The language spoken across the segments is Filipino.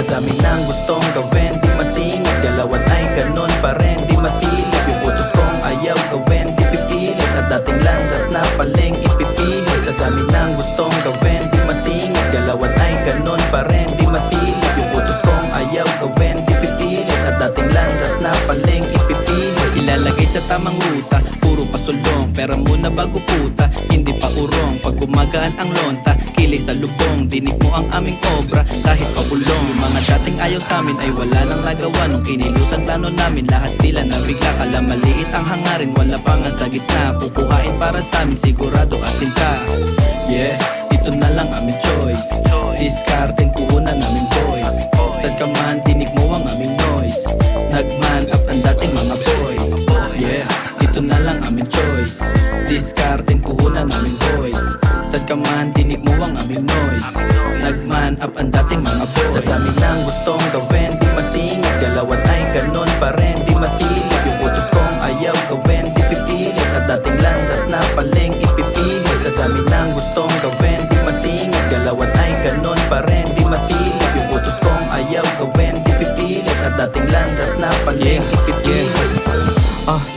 dami ng gustong gawin, di masingit. Galawan ay ganon pa rin, di masilip. Yung utos kong ayaw gawin, di pipilit. At dating landas na paling ipipilit. Sa dami ng gustong gawin, di masingit. Galawan ay ganon pa rin, di masilip. Yung utos kong ayaw gawin, di pipilit. At dating landas na paling ipipilit. Ilalagay sa tamang ruta, puro pasulong. Pera muna bago puta, hindi pa urong. Pag gumagaan ang lonta, kilay sa lubong. Dinig mo ang aming obra, kahit pabulong. Yung mga dating ayaw sa amin ay wala nang nagawa. Nung kinilusan plano namin, lahat sila nabigla. Kala maliit ang hangarin, wala pa nga sa gitna. Kukuhain para sa amin, sigurado atin ka. Yeah, ito na lang aming choice. Discarding puhunan namin voice. Saan ka man, dinig mo ang aming noise. Nagman up ang dating mga boys. Yeah, ito na lang aming choice. Discarding puhunan namin voice. Saan ka man, dinig mo ang aming noise. Nagman up ang dating mga boys. Sa dami ng gustong gawin, di masingit. Galawan ay ganon pa rin, di masilip. Yung utos kong ayaw gawin, di pipilit. At dating landas na paling ipipilit. Sa dami ng gustong gawin, di masingit. Galawan ay ganon pa rin, di masilip. Yung utos kong ayaw gawin, di pipilit. At dating landas na paling ipipilit.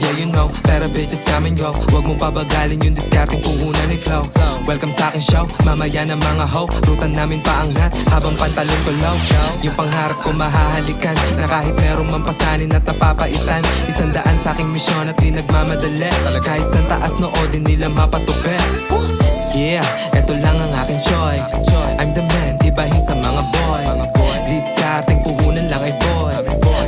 Yeah, you know, pero bitches come and go. Huwag mong pabagalin yung discarding puhunan ni flow. Welcome sa aking show, mamaya na mga ho. Ruta namin paangat, habang pantalon ko low. Yung pangarap ko mahahalikan, na kahit meron man pasanin at napapaitan. 100 sa aking misyon at di nagmamadali. Kahit sa taas noodin nila mapatupi. Yeah, eto lang ang aking choice. I'm the man, ibahin sa mga boys. Discarding puhunan lang ay boy.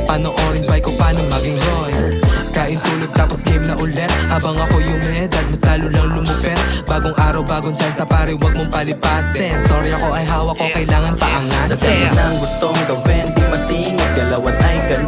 Panoorin ba'y ko paano maging Royce. Kain tulog tapos game na ulit. Habang ako yung medad, mas lalo lang lumupit. Bagong araw, bagong chance sa pare, wag mong palipasin. Story ako ay hawak ko, kailangan paangasin. Sa dami ng gustong gawin, di masingit. Galawan ay ganon